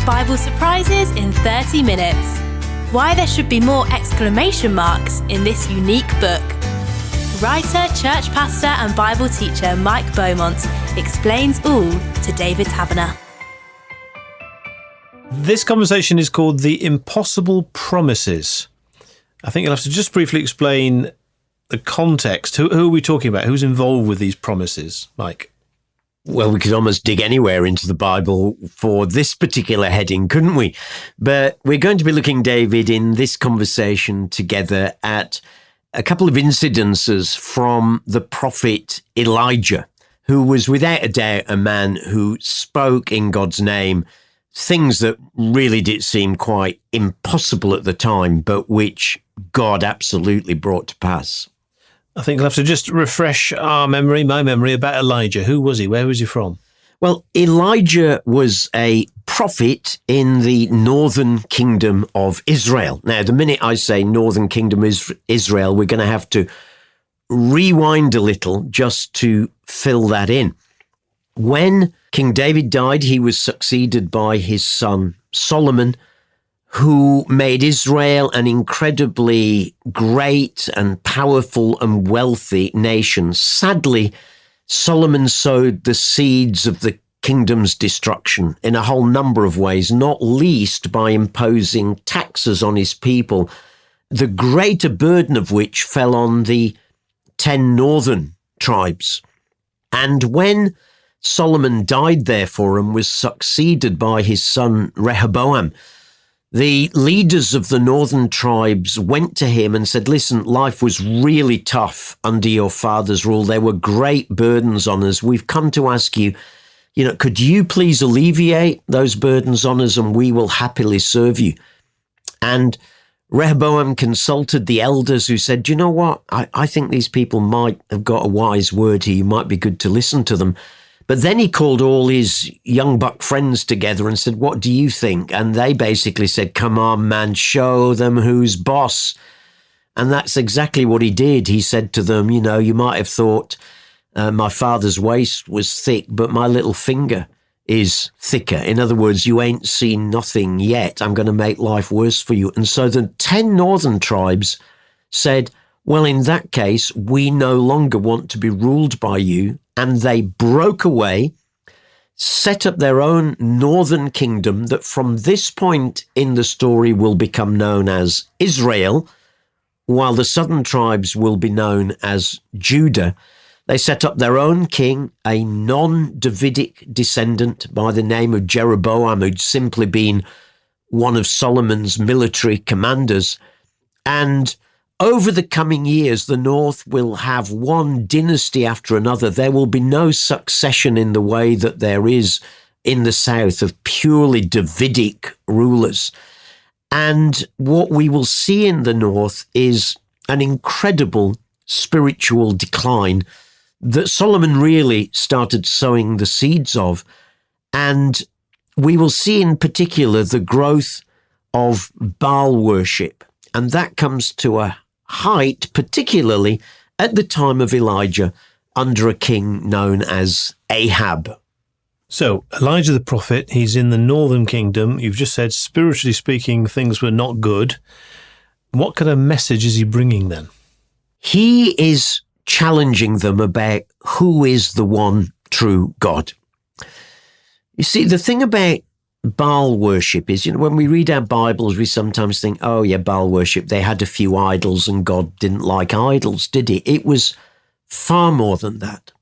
Bible surprises in 30 minutes. Why there should be more exclamation marks in this unique book. Writer, church pastor and Bible teacher Mike Beaumont explains all to David Taverner. This conversation is called The Impossible Promises. I think you'll have to just briefly explain the context. Who are we talking about? Who's involved with these promises, Mike? Well, we could almost dig anywhere into the Bible for this particular heading, couldn't we? But we're going to be looking, David, in this conversation together at a couple of incidences from the prophet Elijah, who was without a doubt a man who spoke in God's name things that really did seem quite impossible at the time, but which God absolutely brought to pass. I think we'll have to just refresh my memory about Elijah. Who was he? Where was he from? Well, Elijah was a prophet in the northern kingdom of Israel. Now, the minute I say northern kingdom is Israel, we're going to have to rewind a little just to fill that in. When King David died, he was succeeded by his son Solomon, who made Israel an incredibly great and powerful and wealthy nation. Sadly, Solomon sowed the seeds of the kingdom's destruction in a whole number of ways, not least by imposing taxes on his people, the greater burden of which fell on the 10 northern tribes. And when Solomon died, therefore, and was succeeded by his son Rehoboam, the leaders of the northern tribes went to him and said, listen, life was really tough under your father's rule. There were great burdens on us. We've come to ask you, could you please alleviate those burdens on us and we will happily serve you? And Rehoboam consulted the elders who said, you know what? I think these people might have got a wise word here. You might be good to listen to them. But then he called all his young buck friends together and said, what do you think? And they basically said, come on, man, show them who's boss. And that's exactly what he did. He said to them, you might have thought my father's waist was thick, but my little finger is thicker. In other words, you ain't seen nothing yet. I'm going to make life worse for you. And so the 10 northern tribes said, well, in that case, we no longer want to be ruled by you. And they broke away, set up their own northern kingdom that from this point in the story will become known as Israel, while the southern tribes will be known as Judah. They set up their own king, a non-Davidic descendant by the name of Jeroboam, who'd simply been one of Solomon's military commanders. And over the coming years, the North will have one dynasty after another. There will be no succession in the way that there is in the South of purely Davidic rulers. And what we will see in the North is an incredible spiritual decline that Solomon really started sowing the seeds of. And we will see in particular the growth of Baal worship. And that comes to a height, particularly at the time of Elijah, under a king known as Ahab. So Elijah the prophet, he's in the northern kingdom. You've just said, spiritually speaking, things were not good. What kind of message is he bringing then? He is challenging them about who is the one true God. You see, the thing about Baal worship is, when we read our Bibles, we sometimes think, oh yeah, Baal worship, they had a few idols and God didn't like idols, did he? It was far more than that.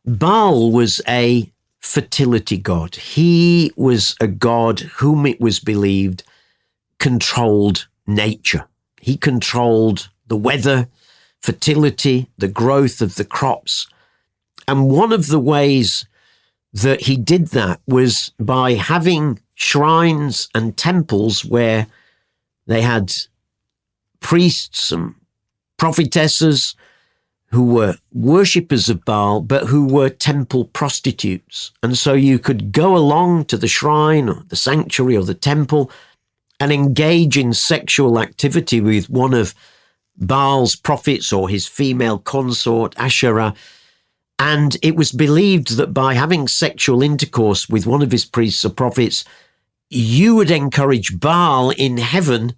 Baal was a fertility god. He was a god whom it was believed controlled nature. He controlled the weather, fertility, the growth of the crops. And one of the ways that he did that was by having shrines and temples where they had priests and prophetesses who were worshippers of Baal, but who were temple prostitutes. And so you could go along to the shrine or the sanctuary or the temple and engage in sexual activity with one of Baal's prophets or his female consort, Asherah. And it was believed that by having sexual intercourse with one of his priests or prophets, you would encourage Baal in heaven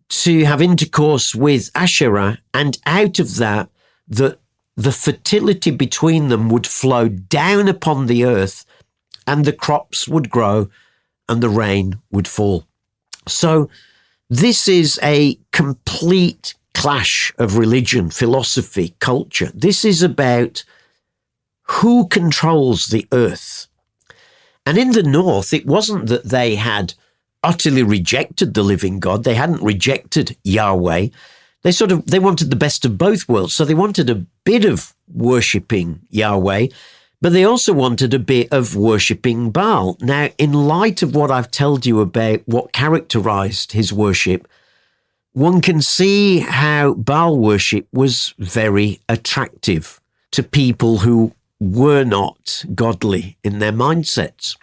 to have intercourse with Asherah, and out of that, the fertility between them would flow down upon the earth, and the crops would grow and the rain would fall. So this is a complete clash of religion, philosophy, culture. This is about who controls the earth. And in the north, it wasn't that they had utterly rejected the living God. They hadn't rejected Yahweh. They wanted the best of both worlds. So they wanted a bit of worshipping Yahweh, but they also wanted a bit of worshipping Baal. Now, in light of what I've told you about what characterized his worship, one can see how Baal worship was very attractive to people who were not godly in their mindsets.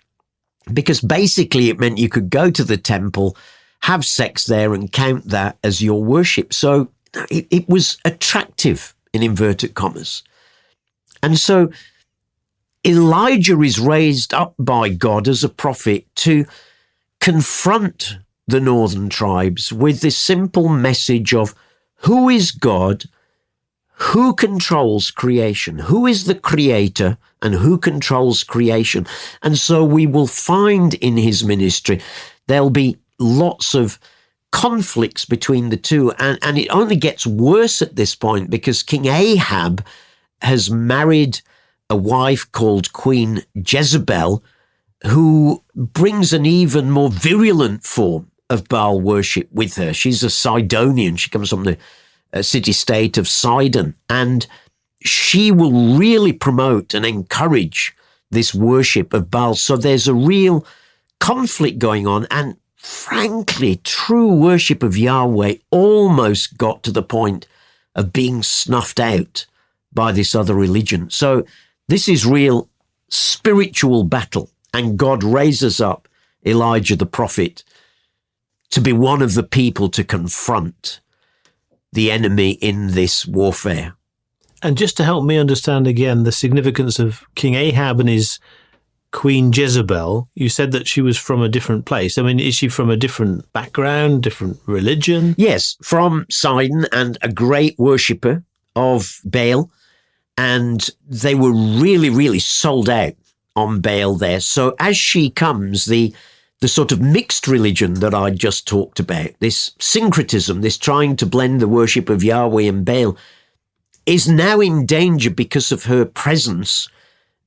Because basically it meant you could go to the temple, have sex there, and count that as your worship. So it was attractive, in inverted commas. And so Elijah is raised up by God as a prophet to confront the northern tribes with this simple message of who is God, who controls creation, who is the creator, and who controls creation. And so we will find in his ministry there'll be lots of conflicts between the two, and it only gets worse at this point because King Ahab has married a wife called Queen Jezebel, who brings an even more virulent form of Baal worship with her. She's a Sidonian. She comes from the city-state of Sidon, and she will really promote and encourage this worship of Baal. So there's a real conflict going on, and frankly, true worship of Yahweh almost got to the point of being snuffed out by this other religion. So this is real spiritual battle, and God raises up Elijah the prophet to be one of the people to confront the enemy in this warfare. And just to help me understand again the significance of King Ahab and his Queen Jezebel, you said that she was from a different place. I mean, is she from a different background, different religion? Yes, from Sidon, and a great worshipper of Baal. And they were really, really sold out on Baal there. So as she comes, the sort of mixed religion that I just talked about, this syncretism, this trying to blend the worship of Yahweh and Baal, is now in danger because of her presence,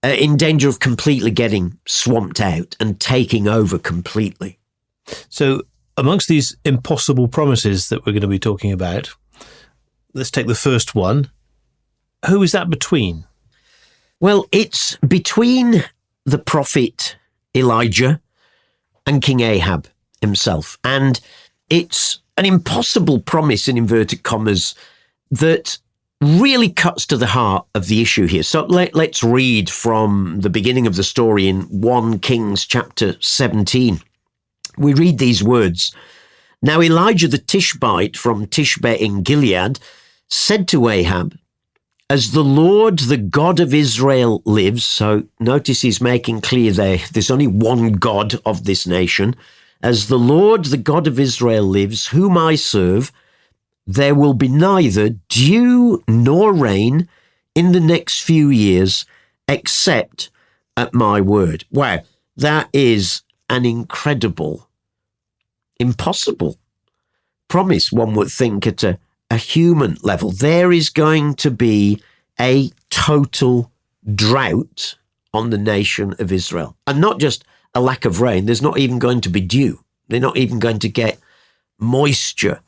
in danger of completely getting swamped out and taking over completely. So amongst these impossible promises that we're going to be talking about, let's take the first one. Who is that between? Well, it's between the prophet Elijah and King Ahab himself. And it's an impossible promise, in inverted commas, that really cuts to the heart of the issue here. So let's read from the beginning of the story in 1 Kings chapter 17. We read these words. Now Elijah the Tishbite from Tishbe in Gilead said to Ahab, as the Lord, the God of Israel lives, so notice he's making clear there's only one God of this nation. As the Lord, the God of Israel lives, whom I serve, there will be neither dew nor rain in the next few years, except at my word. Wow, that is an incredible, impossible promise, one would think, at a human level. There is going to be a total drought on the nation of Israel. And not just a lack of rain, there's not even going to be dew. They're not even going to get moisture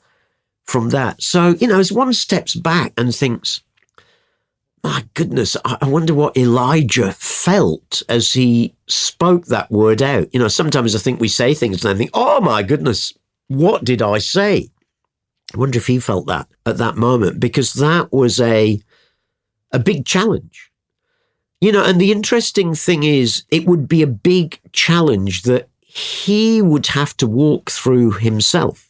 from that. So, as one steps back and thinks, my goodness, I wonder what Elijah felt as he spoke that word out. Sometimes I think we say things and I think, oh my goodness, what did I say? I wonder if he felt that at that moment, because that was a big challenge. And the interesting thing is, it would be a big challenge that he would have to walk through himself.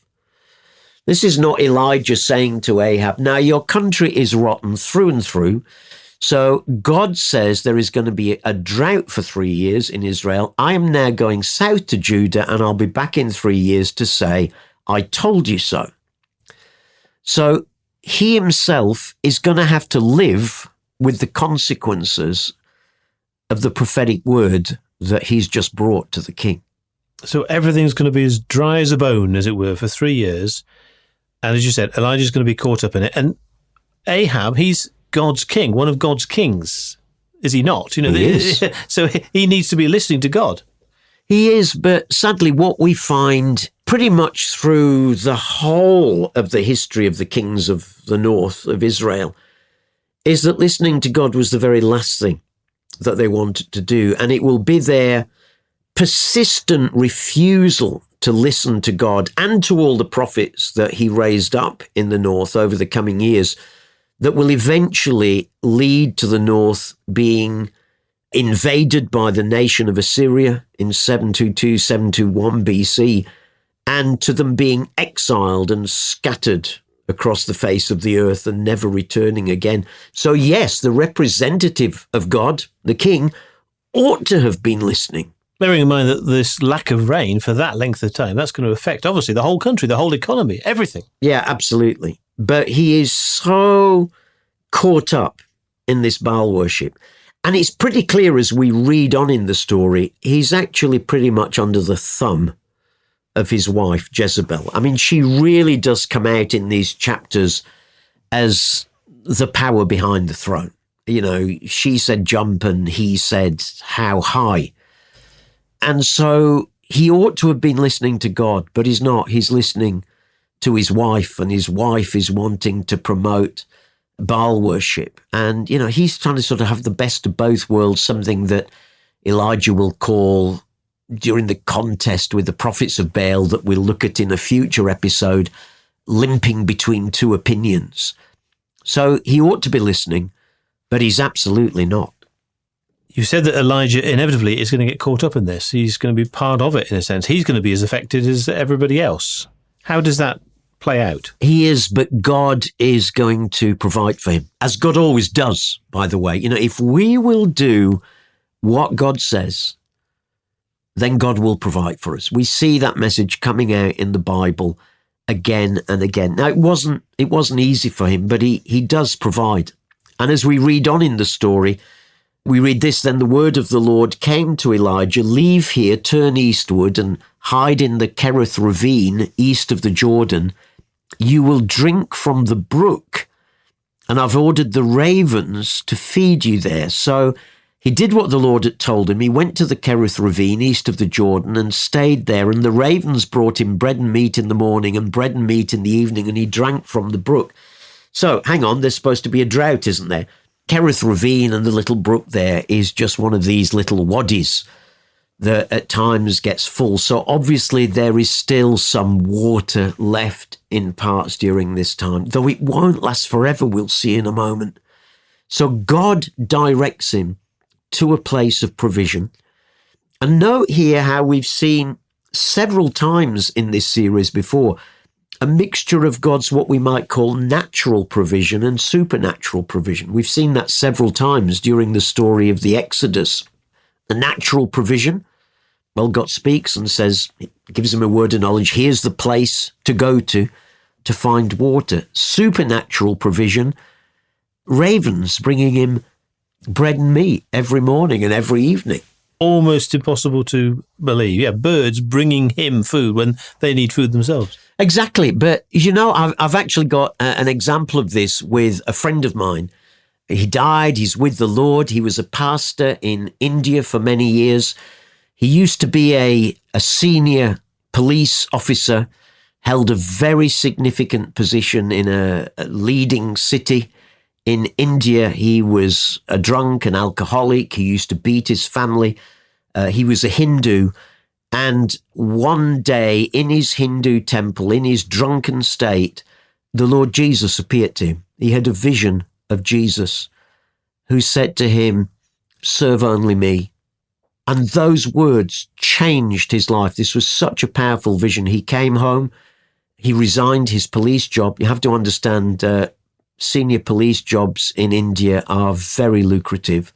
This is not Elijah saying to Ahab, now your country is rotten through and through. So God says there is going to be a drought for 3 years in Israel. I am now going south to Judah, and I'll be back in 3 years to say, I told you so. So he himself is going to have to live with the consequences of the prophetic word that he's just brought to the king. So everything's going to be as dry as a bone, as it were, for 3 years. And as you said, Elijah's going to be caught up in it. And Ahab, he's God's king, one of God's kings. Is he not? You know, he is. So he needs to be listening to God. He is, but sadly what we find pretty much through the whole of the history of the kings of the north of Israel is that listening to God was the very last thing that they wanted to do. And it will be their persistent refusal to listen to God and to all the prophets that he raised up in the north over the coming years that will eventually lead to the north being invaded by the nation of Assyria in 722, 721 BC, and to them being exiled and scattered across the face of the earth and never returning again. So yes, the representative of God, the king, ought to have been listening. Bearing in mind that this lack of rain for that length of time, that's going to affect, obviously, the whole country, the whole economy, everything. Yeah, absolutely. But he is so caught up in this Baal worship. And it's pretty clear as we read on in the story, he's actually pretty much under the thumb of his wife, Jezebel. I mean, she really does come out in these chapters as the power behind the throne. You know, she said jump and he said how high. And so he ought to have been listening to God, but he's not. He's listening to his wife, and his wife is wanting to promote Baal worship. And, you know, he's trying to sort of have the best of both worlds, something that Elijah will call during the contest with the prophets of Baal that we'll look at in a future episode, limping between two opinions. So he ought to be listening, but he's absolutely not. You said that Elijah inevitably is going to get caught up in this. He's going to be part of it in a sense. He's going to be as affected as everybody else. How does that play out? He is, but God is going to provide for him, as God always does, by the way. You know, if we will do what God says, then God will provide for us. We see that message coming out in the Bible again and again. Now, it wasn't easy for him, but he does provide. And as we read on in the story, we read this, then the word of the Lord came to Elijah, leave here, turn eastward and hide in the Kerith ravine east of the Jordan. You will drink from the brook, and I've ordered the ravens to feed you there. So he did what the Lord had told him. He went to the Kerith ravine east of the Jordan and stayed there, and the ravens brought him bread and meat in the morning and bread and meat in the evening, and he drank from the brook. So hang on, there's supposed to be a drought, isn't there? Kerith ravine and the little brook there is just one of these little waddies that at times gets full. So obviously there is still some water left in parts during this time, though it won't last forever, we'll see in a moment. So God directs him to a place of provision. And note here how we've seen several times in this series before a mixture of God's what we might call natural provision and supernatural provision. We've seen that several times during the story of the Exodus. The natural provision, well, God speaks and says, gives him a word of knowledge, here's the place to go to find water. Supernatural provision, ravens bringing him bread and meat every morning and every evening. Almost impossible to believe. Yeah, birds bringing him food when they need food themselves. Exactly. But, you know, I've actually got an example of this with a friend of mine. He died. He's with the Lord. He was a pastor in India for many years. He used to be a senior police officer, held a very significant position in a leading city in India. He was a drunk, an alcoholic. He used to beat his family. He was a Hindu. And one day in his Hindu temple, in his drunken state, the Lord Jesus appeared to him. He had a vision of Jesus who said to him, serve only me. And those words changed his life. This was such a powerful vision. He came home. He resigned his police job. You have to understand, senior police jobs in India are very lucrative,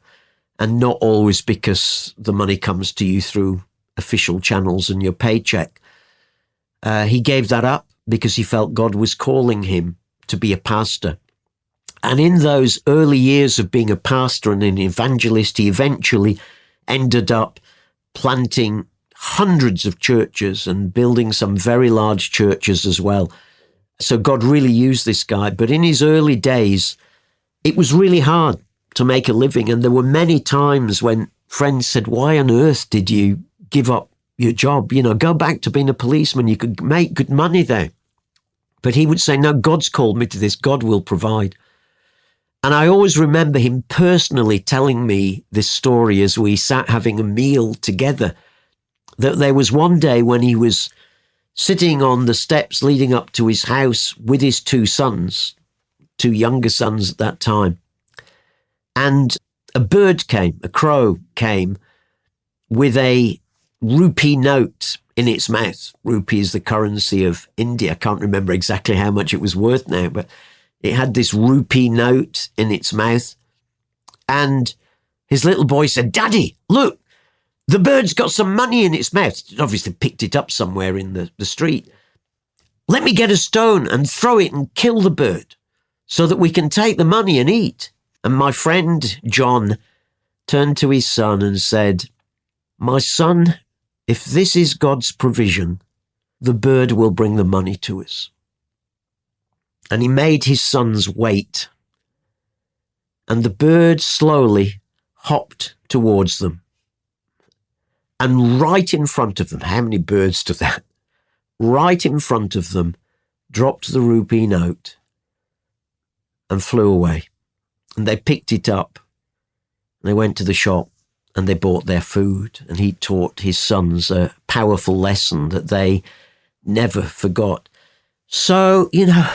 and not always because the money comes to you through official channels and your paycheck. He gave that up because he felt God was calling him to be a pastor. And in those early years of being a pastor and an evangelist, he eventually ended up planting hundreds of churches and building some very large churches as well. So God really used this guy. But in his early days, it was really hard to make a living. And there were many times when friends said, why on earth did you give up your job? You know, go back to being a policeman. You could make good money there. But he would say, no, God's called me to this. God will provide. And I always remember him personally telling me this story as we sat having a meal together, that there was one day when he was sitting on the steps leading up to his house with his two sons, two younger sons at that time. And a bird came, a crow came with a rupee note in its mouth. Rupee is the currency of India. I can't remember exactly how much it was worth now, but it had this rupee note in its mouth. And his little boy said, Daddy, look, the bird's got some money in its mouth. It obviously picked it up somewhere in the street. Let me get a stone and throw it and kill the bird so that we can take the money and eat. And my friend John turned to his son and said, my son, if this is God's provision, the bird will bring the money to us. And he made his sons wait. And the bird slowly hopped towards them. And right in front of them, how many birds do that? Right in front of them, dropped the rupee note and flew away. And they picked it up. They went to the shop and they bought their food. And he taught his sons a powerful lesson that they never forgot. So, you know,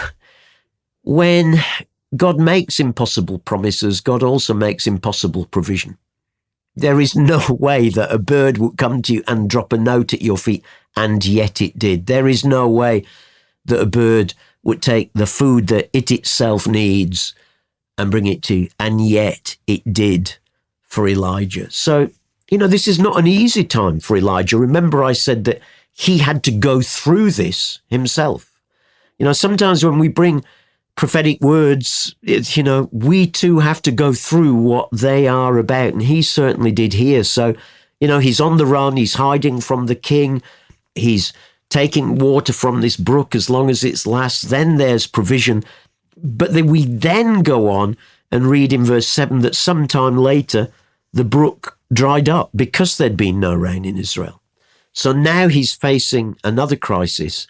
when God makes impossible promises, God also makes impossible provision. There is no way that a bird would come to you and drop a note at your feet, and yet it did. There is no way that a bird would take the food that it itself needs and bring it to you, and yet it did for Elijah. So, you know, this is not an easy time for Elijah. Remember, I said that he had to go through this himself. You know, sometimes when we bring prophetic words, you know, we too have to go through what they are about. And he certainly did here. So, you know, he's on the run. He's hiding from the king. He's taking water from this brook as long as it lasts. Then there's provision. But we then go on and read in verse 7 that sometime later the brook dried up because there'd been no rain in Israel. So now he's facing another crisis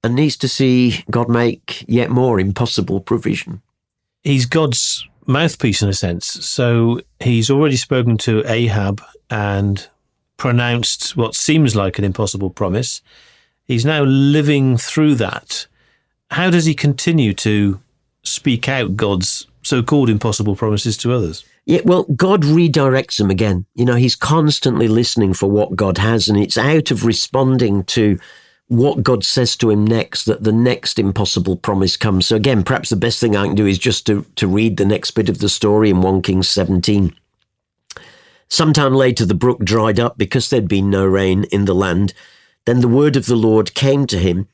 and needs to see God make yet more impossible provision. He's God's mouthpiece in a sense. So he's already spoken to Ahab and pronounced what seems like an impossible promise. He's now living through that. How does he continue to speak out God's so-called impossible promises to others? Yeah, well, God redirects him again. You know, he's constantly listening for what God has, and it's out of responding to what God says to him next that the next impossible promise comes. So again, perhaps the best thing I can do is just to read the next bit of the story in 1 Kings 17. Sometime later, the brook dried up because there'd been no rain in the land. Then the word of the Lord came to him,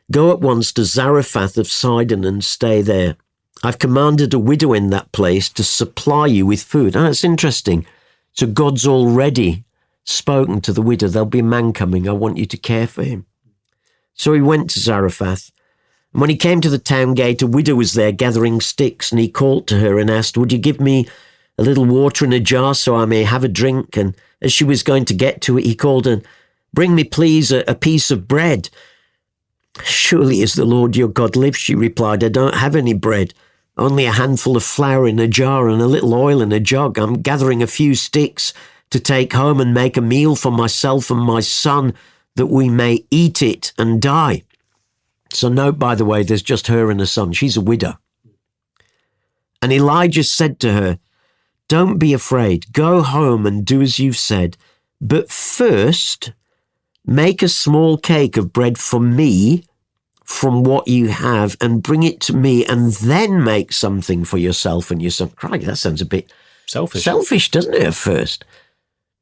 go at once to Zarephath of Sidon and stay there. I've commanded a widow in that place to supply you with food. Oh, that's interesting. So God's already spoken to the widow. There'll be a man coming. I want you to care for him. So he went to Zarephath. And when he came to the town gate, a widow was there gathering sticks, and he called to her and asked, would you give me a little water in a jar so I may have a drink? And as she was going to get to it, he called her, bring me, please, a piece of bread. Surely as the Lord your God lives, she replied, I don't have any bread, only a handful of flour in a jar and a little oil in a jug. I'm gathering a few sticks to take home and make a meal for myself and my son, that we may eat it and die. So note, by the way, there's just her and a son. She's a widow. And Elijah said to her, don't be afraid. Go home and do as you've said. But first, make a small cake of bread for me, from what you have and bring it to me and then make something for yourself and your son. Crikey, that sounds a bit selfish, doesn't it, at first?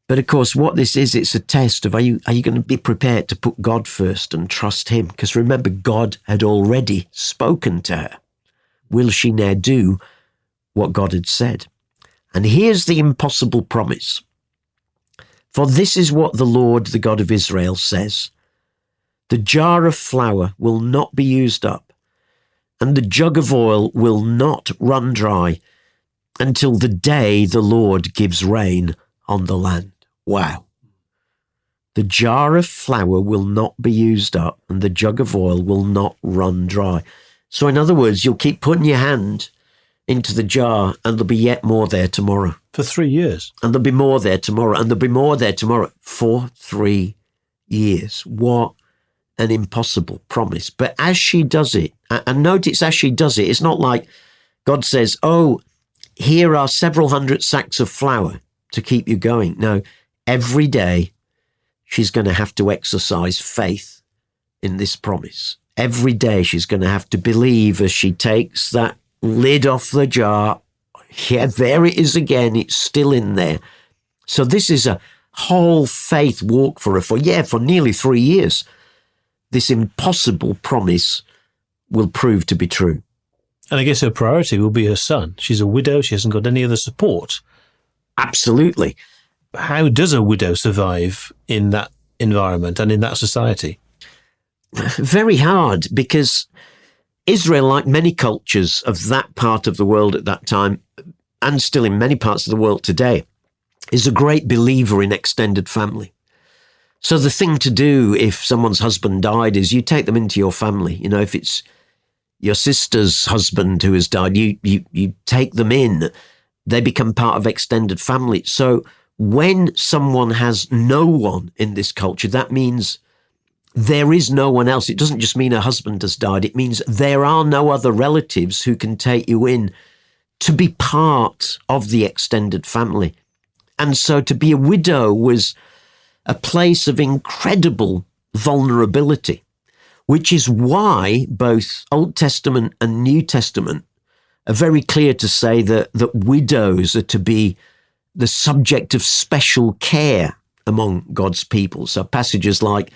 But of course, what this is, it's a test of are you going to be prepared to put God first and trust him? Because remember, God had already spoken to her. Will she now do what God had said? And here's the impossible promise. For this is what the Lord, the God of Israel, says. The jar of flour will not be used up, and the jug of oil will not run dry until the day the Lord gives rain on the land. Wow. The jar of flour will not be used up, and the jug of oil will not run dry. So in other words, you'll keep putting your hand into the jar, and there'll be yet more there tomorrow. For 3 years. And there'll be more there tomorrow, and there'll be more there tomorrow. For 3 years. What an impossible promise. But as she does it, and notice as she does it, it's not like God says, oh, here are several hundred sacks of flour to keep you going. No, every day she's going to have to exercise faith in this promise. Every day she's going to have to believe as she takes that lid off the jar. Yeah, there it is again. It's still in there. So this is a whole faith walk for her for nearly 3 years. This impossible promise will prove to be true. And I guess her priority will be her son. She's a widow. She hasn't got any other support. Absolutely. How does a widow survive in that environment and in that society? Very hard, because Israel, like many cultures of that part of the world at that time, and still in many parts of the world today, is a great believer in extended family. So the thing to do if someone's husband died is you take them into your family. You know, if it's your sister's husband who has died, you take them in. They become part of extended family. So when someone has no one in this culture, that means there is no one else. It doesn't just mean a husband has died. It means there are no other relatives who can take you in to be part of the extended family. And so to be a widow was a place of incredible vulnerability, which is why both Old Testament and New Testament are very clear to say that widows are to be the subject of special care among God's people. So passages like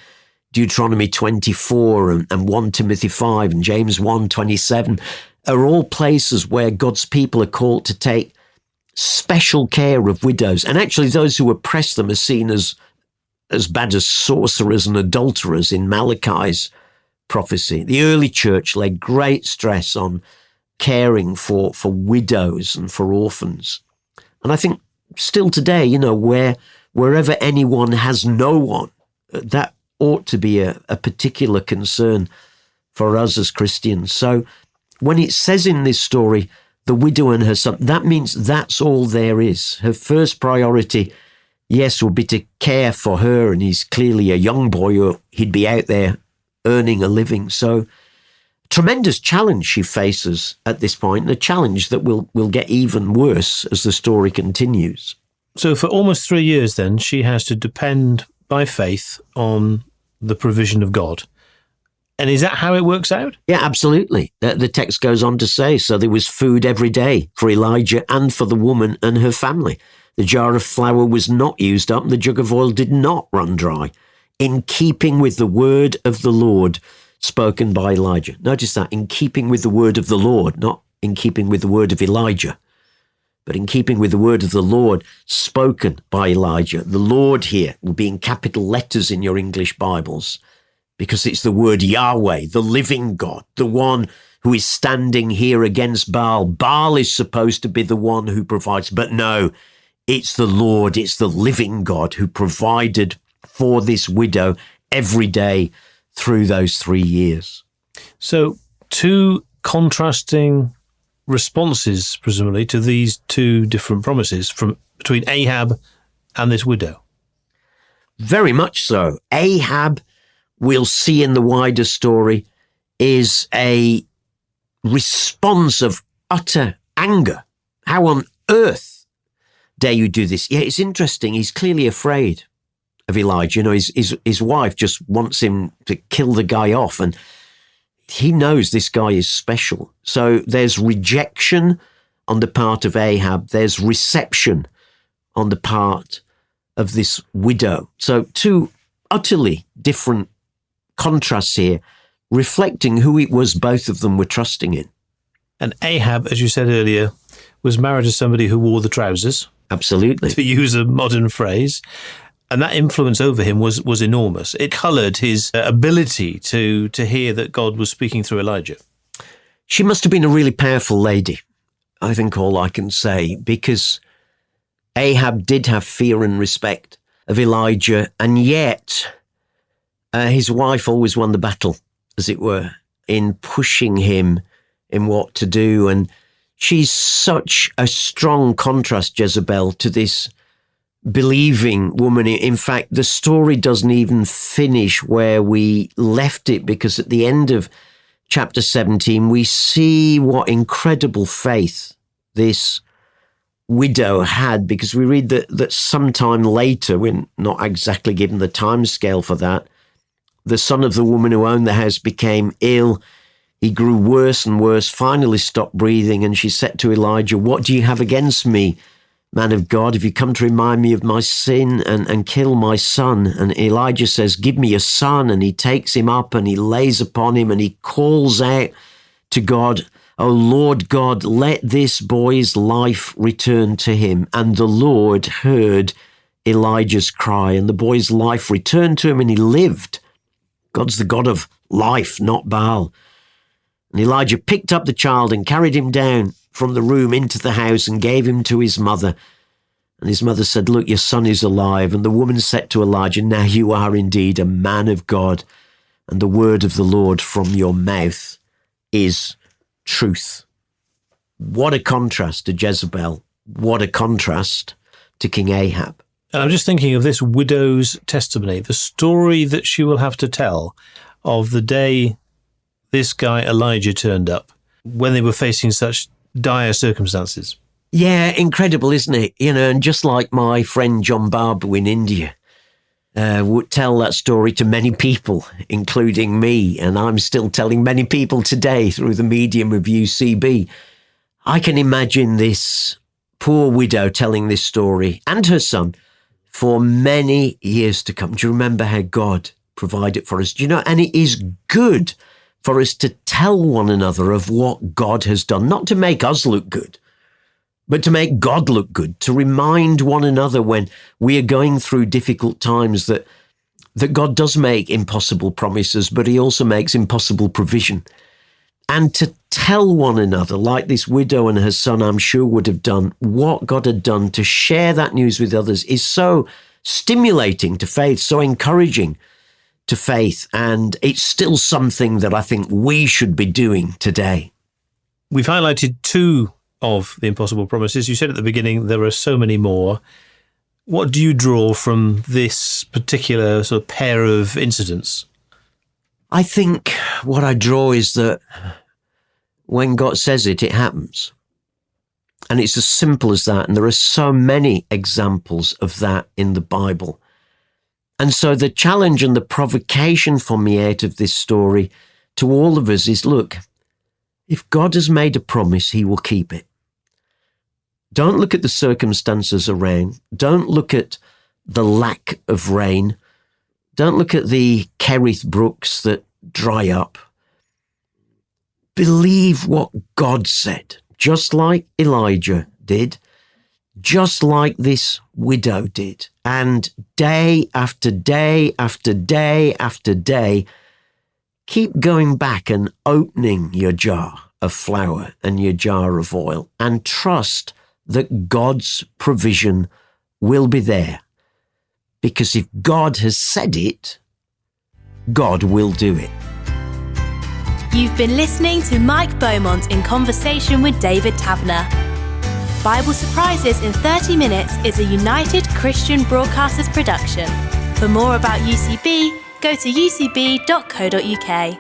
Deuteronomy 24 and 1 Timothy 5 and James 1:27 are all places where God's people are called to take special care of widows. And actually those who oppress them are seen as bad as sorcerers and adulterers in Malachi's prophecy. The early church laid great stress on caring for widows and for orphans. And I think still today, you know, wherever anyone has no one, that ought to be a particular concern for us as Christians. So when it says in this story, the widow and her son, that means that's all there is. Her first priority, yes, would be to care for her, and he's clearly a young boy, or he'd be out there earning a living. So tremendous challenge she faces at this point, and a challenge that will get even worse as the story continues. So for almost 3 years then, she has to depend by faith on the provision of God. And is that how it works out? Yeah, absolutely. The text goes on to say, so there was food every day for Elijah and for the woman and her family. The jar of flour was not used up, and the jug of oil did not run dry, in keeping with the word of the Lord spoken by Elijah. Notice that, in keeping with the word of the Lord, not in keeping with the word of Elijah, but in keeping with the word of the Lord spoken by Elijah. The Lord here will be in capital letters in your English Bibles, because it's the word Yahweh, the living God, the one who is standing here against Baal. Baal is supposed to be the one who provides, but no, it's the Lord, it's the living God who provided for this widow every day through those 3 years. So 2 contrasting responses, presumably, to these 2 different promises from between Ahab and this widow. Very much so. Ahab, we'll see in the wider story, is a response of utter anger. How on earth dare you do this? Yeah, it's interesting. He's clearly afraid of Elijah. You know, his wife just wants him to kill the guy off, and he knows this guy is special. So there's rejection on the part of Ahab. There's reception on the part of this widow. So two utterly different contrasts here, reflecting who it was both of them were trusting in. And Ahab, as you said earlier, was married to somebody who wore the trousers. Absolutely. To use a modern phrase. And that influence over him was enormous. It coloured his ability to hear that God was speaking through Elijah. She must have been a really powerful lady, I think all I can say, because Ahab did have fear and respect of Elijah, and yet his wife always won the battle, as it were, in pushing him in what to do. And she's such a strong contrast, Jezebel, to this believing woman. In fact, the story doesn't even finish where we left it, because at the end of chapter 17, we see what incredible faith this widow had, because we read that sometime later, we're not exactly given the time scale for that, the son of the woman who owned the house became ill. He grew worse and worse, finally stopped breathing, and she said to Elijah, "What do you have against me, man of God? Have you come to remind me of my sin and kill my son?" And Elijah says, "Give me a son." And he takes him up and he lays upon him and he calls out to God, "O Lord God, let this boy's life return to him." And the Lord heard Elijah's cry, and the boy's life returned to him and he lived. God's the God of life, not Baal. And Elijah picked up the child and carried him down from the room into the house and gave him to his mother. And his mother said, "Look, your son is alive." And the woman said to Elijah, "Now you are indeed a man of God, and the word of the Lord from your mouth is truth." What a contrast to Jezebel. What a contrast to King Ahab. And I'm just thinking of this widow's testimony, the story that she will have to tell of the day this guy Elijah turned up when they were facing such dire circumstances. Yeah, incredible, isn't it? And just like my friend John Barber in India would tell that story to many people, including me, and I'm still telling many people today through the medium of UCB. I can imagine this poor widow telling this story, and her son, for many years to come. Do you remember how God provided for us? And it is good for us to tell one another of what God has done, not to make us look good, but to make God look good, to remind one another when we are going through difficult times that God does make impossible promises, but he also makes impossible provision. And to tell one another, like this widow and her son, I'm sure would have done, what God had done, to share that news with others is so stimulating to faith, so encouraging to faith. And it's still something that I think we should be doing today. We've highlighted two of the impossible promises. You said at the beginning there are so many more. What do you draw from this particular sort of pair of incidents? I think what I draw is that when God says it, it happens. And it's as simple as that. And there are so many examples of that in the Bible. And so the challenge and the provocation for me out of this story to all of us is, look, if God has made a promise, he will keep it. Don't look at the circumstances around. Don't look at the lack of rain. Don't look at the Kerith brooks that dry up. Believe what God said, just like Elijah did, just like this widow did. And day after day after day after day, keep going back and opening your jar of flour and your jar of oil, and trust that God's provision will be there. Because if God has said it, God will do it. You've been listening to Mike Beaumont in conversation with David Taverner. Bible Surprises in 30 Minutes is a United Christian Broadcasters production. For more about UCB, go to ucb.co.uk.